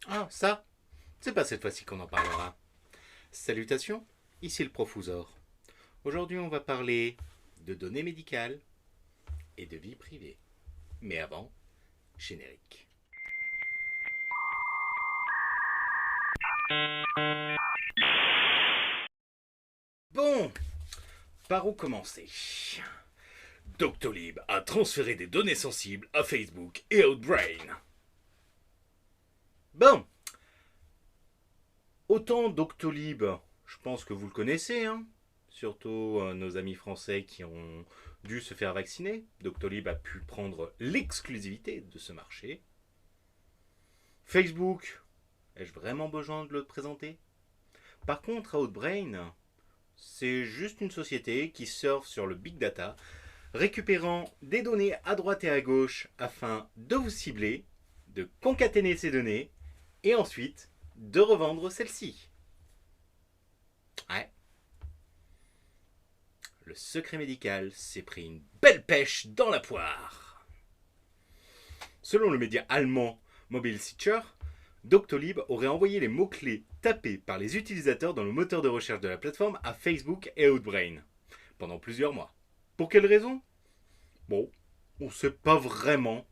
Ah, ça, c'est pas cette fois-ci qu'on en parlera. Salutations, ici le Profusor. Aujourd'hui, on va parler de données médicales et de vie privée. Mais avant, générique. Bon, par où commencer? Doctolib a transféré des données sensibles à Facebook et Outbrain. Bon, autant Doctolib, je pense que vous le connaissez, hein. Surtout nos amis français qui ont dû se faire vacciner. Doctolib a pu prendre l'exclusivité de ce marché. Facebook, ai-je vraiment besoin de le présenter? Par contre, Outbrain, c'est juste une société qui surfe sur le big data, récupérant des données à droite et à gauche afin de vous cibler, de concaténer ces données et ensuite de revendre celles-ci. Ouais, le secret médical s'est pris une belle pêche dans la poire. Selon le média allemand Mobile Sicher, Doctolib aurait envoyé les mots-clés tapés par les utilisateurs dans le moteur de recherche de la plateforme à Facebook et Outbrain pendant plusieurs mois. Pour quelle raison? Bon, on ne sait pas vraiment.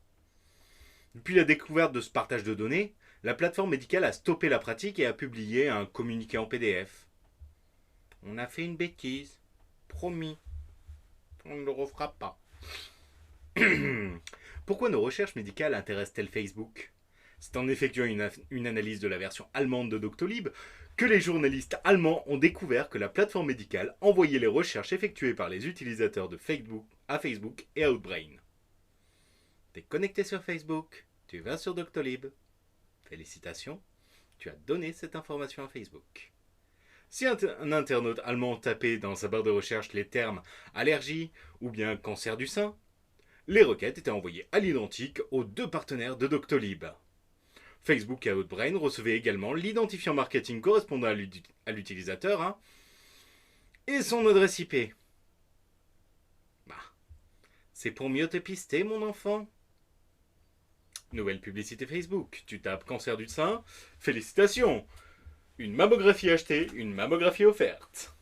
Depuis la découverte de ce partage de données, la plateforme médicale a stoppé la pratique et a publié un communiqué en PDF. On a fait une bêtise. Promis. On ne le refera pas. Pourquoi nos recherches médicales intéressent-elles Facebook? C'est en effectuant une analyse de la version allemande de Doctolib que les journalistes allemands ont découvert que la plateforme médicale envoyait les recherches effectuées par les utilisateurs de Facebook à Facebook et à Outbrain. T'es connecté sur Facebook, tu vas sur Doctolib. Félicitations, tu as donné cette information à Facebook. Si un internaute allemand tapait dans sa barre de recherche les termes allergie ou bien cancer du sein, les requêtes étaient envoyées à l'identique aux deux partenaires de Doctolib. Facebook et Outbrain recevaient également l'identifiant marketing correspondant à l'utilisateur et son adresse IP. Bah, c'est pour mieux te pister, mon enfant. Nouvelle publicité Facebook. Tu tapes cancer du sein. Félicitations. Une mammographie achetée, une mammographie offerte.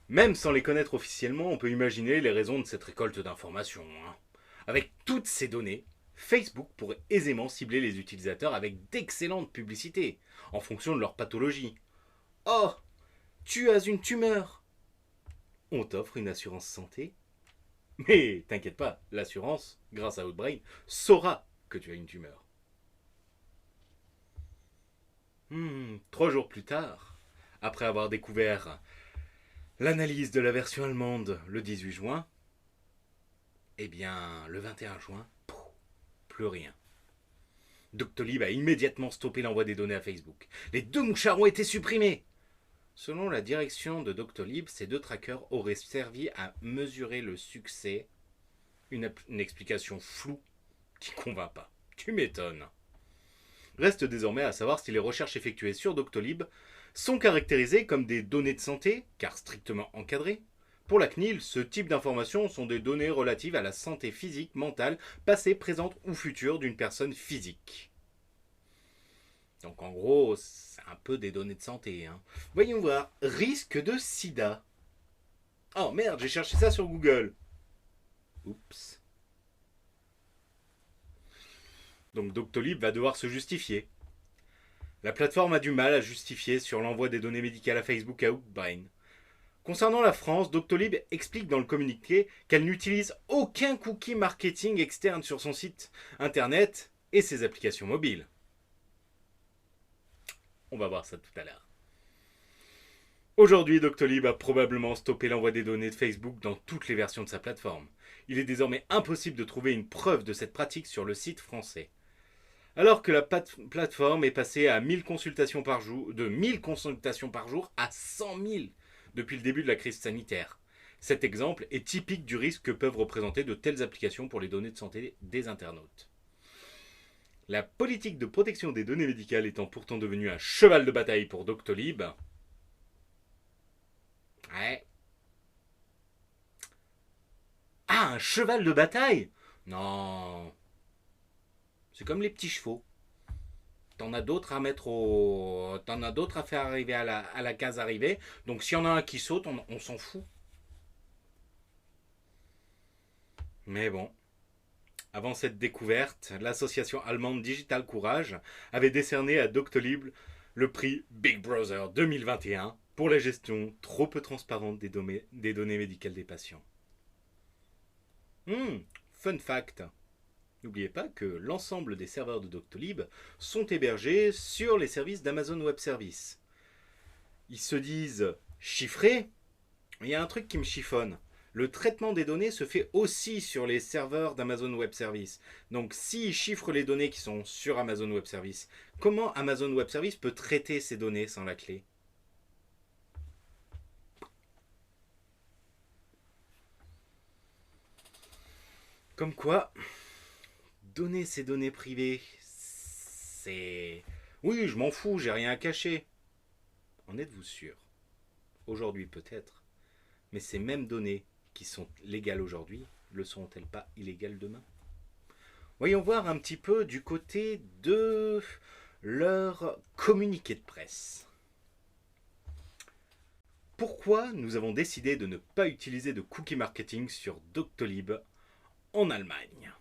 Même sans les connaître officiellement, on peut imaginer les raisons de cette récolte d'informations. Avec toutes ces données, Facebook pourrait aisément cibler les utilisateurs avec d'excellentes publicités, en fonction de leur pathologie. Oh, tu as une tumeur. On t'offre une assurance santé. Mais t'inquiète pas, l'assurance, grâce à Outbrain, saura que tu as une tumeur. 3 jours plus tard, après avoir découvert l'analyse de la version allemande le 18 juin, eh bien, le 21 juin, plus rien. Doctolib a immédiatement stoppé l'envoi des données à Facebook. Les deux mouchards ont été supprimés. Selon la direction de Doctolib, ces deux trackers auraient servi à mesurer le succès. Une explication floue qui ne convainc pas. Tu m'étonnes. Reste désormais à savoir si les recherches effectuées sur Doctolib sont caractérisées comme des données de santé, car strictement encadrées. Pour la CNIL, ce type d'informations sont des données relatives à la santé physique, mentale, passée, présente ou future d'une personne physique. Donc en gros, c'est un peu des données de santé. Voyons voir. Risque de sida. Oh merde, j'ai cherché ça sur Google. Oups. Donc Doctolib va devoir se justifier. La plateforme a du mal à justifier sur l'envoi des données médicales à Facebook et à Outbrain. Concernant la France, Doctolib explique dans le communiqué qu'elle n'utilise aucun cookie marketing externe sur son site internet et ses applications mobiles. On va voir ça tout à l'heure. Aujourd'hui, Doctolib a probablement stoppé l'envoi des données de Facebook dans toutes les versions de sa plateforme. Il est désormais impossible de trouver une preuve de cette pratique sur le site français. Alors que la plateforme est passée à 1000 consultations par jour, de 1000 consultations par jour à 100 000 depuis le début de la crise sanitaire. Cet exemple est typique du risque que peuvent représenter de telles applications pour les données de santé des internautes. La politique de protection des données médicales étant pourtant devenue un cheval de bataille pour Doctolib. Ouais. Ah, un cheval de bataille? Non, c'est comme les petits chevaux. T'en as d'autres à mettre au. T'en as d'autres à faire arriver à la case arrivée. Donc s'il y en a un qui saute, on s'en fout. Mais bon, avant cette découverte, l'association allemande Digital Courage avait décerné à Doctolib le prix Big Brother 2021 pour la gestion trop peu transparente des données médicales des patients. Fun fact. N'oubliez pas que l'ensemble des serveurs de Doctolib sont hébergés sur les services d'Amazon Web Services. Ils se disent chiffrés, mais il y a un truc qui me chiffonne. Le traitement des données se fait aussi sur les serveurs d'Amazon Web Services. Donc s'ils chiffrent les données qui sont sur Amazon Web Services, comment Amazon Web Services peut traiter ces données sans la clé? Comme quoi, donner ces données privées, c'est... Oui, je m'en fous, j'ai rien à cacher. En êtes-vous sûr? Aujourd'hui peut-être, mais ces mêmes données qui sont légales aujourd'hui, le seront-elles pas illégales demain? Voyons voir un petit peu du côté de leur communiqué de presse. Pourquoi nous avons décidé de ne pas utiliser de cookie marketing sur Doctolib en Allemagne?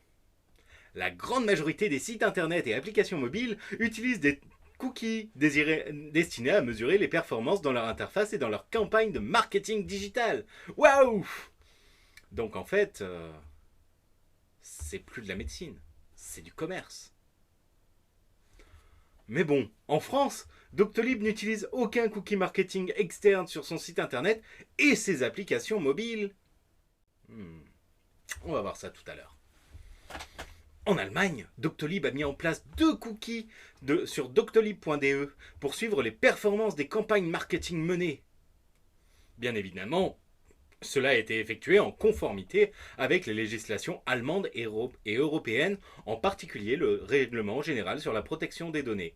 La grande majorité des sites internet et applications mobiles utilisent des cookies destinés à mesurer les performances dans leur interface et dans leur campagne de marketing digital. Waouh! Donc en fait, c'est plus de la médecine, c'est du commerce. Mais bon, en France, Doctolib n'utilise aucun cookie marketing externe sur son site internet et ses applications mobiles. On va voir ça tout à l'heure. En Allemagne, Doctolib a mis en place 2 cookies sur doctolib.de pour suivre les performances des campagnes marketing menées. Bien évidemment, cela a été effectué en conformité avec les législations allemandes et européennes, en particulier le Règlement général sur la protection des données.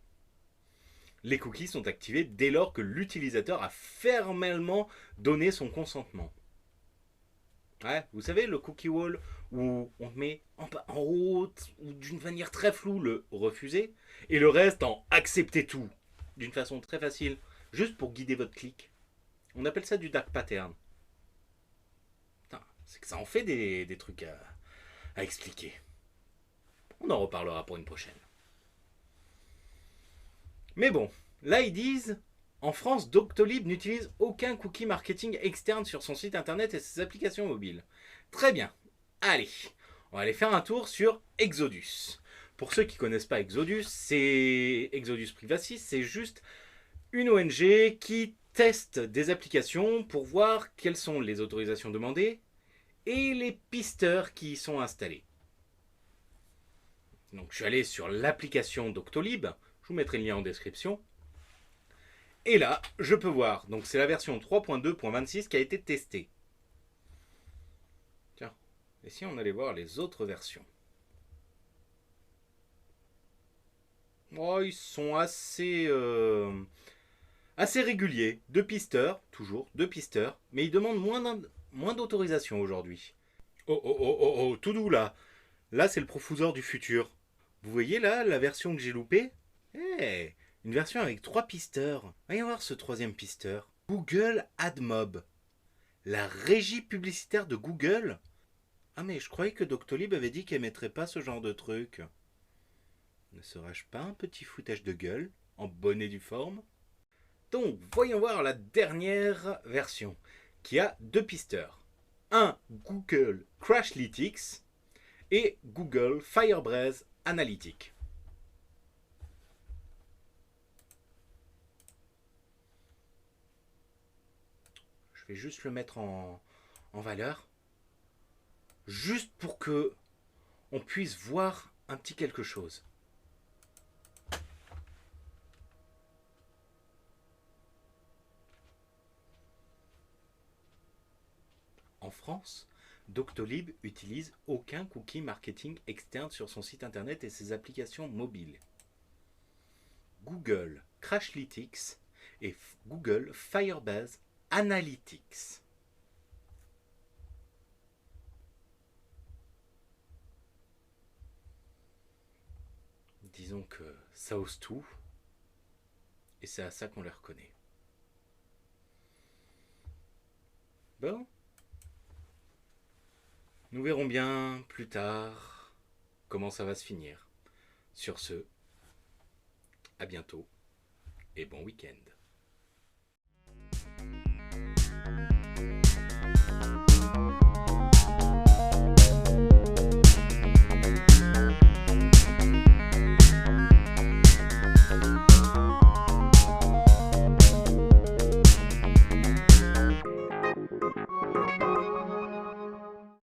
Les cookies sont activés dès lors que l'utilisateur a formellement donné son consentement. Ouais, vous savez, le cookie wall où on met en haut ou d'une manière très floue le refuser et le reste en accepter tout d'une façon très facile, juste pour guider votre clic. On appelle ça du dark pattern. C'est que ça en fait des trucs à expliquer. On en reparlera pour une prochaine. Mais bon, là ils disent en France, Doctolib n'utilise aucun cookie marketing externe sur son site internet et ses applications mobiles. Très bien. Allez, on va aller faire un tour sur Exodus. Pour ceux qui ne connaissent pas Exodus, c'est Exodus Privacy, c'est juste une ONG qui teste des applications pour voir quelles sont les autorisations demandées et les pisteurs qui y sont installés. Donc je suis allé sur l'application Doctolib, je vous mettrai le lien en description. Et là, je peux voir, donc c'est la version 3.2.26 qui a été testée. Tiens, et si on allait voir les autres versions? Oh, ils sont assez réguliers. 2 pisteurs, toujours 2 pisteurs, mais ils demandent moins d'autorisation aujourd'hui. Oh, tout doux là. Là, c'est le profuseur du futur. Vous voyez là la version que j'ai loupée? Hey, une version avec 3 pisteurs. Voyons voir ce 3e pisteur. Google AdMob. La régie publicitaire de Google. Ah mais je croyais que Doctolib avait dit qu'elle mettrait pas ce genre de truc. Ne serais-je pas un petit foutage de gueule, en bonne et due forme? Donc, voyons voir la dernière version, qui a 2 pisteurs. Un Google Crashlytics et Google Firebase Analytics. Je vais juste le mettre en valeur, juste pour que on puisse voir un petit quelque chose. En France, Doctolib utilise aucun cookie marketing externe sur son site internet et ses applications mobiles. Google Crashlytics et Google Firebase Analytics. disons que ça ose tout, et c'est à ça qu'on les reconnaît. Bon, nous verrons bien plus tard comment ça va se finir. Sur ce, à bientôt et bon week-end.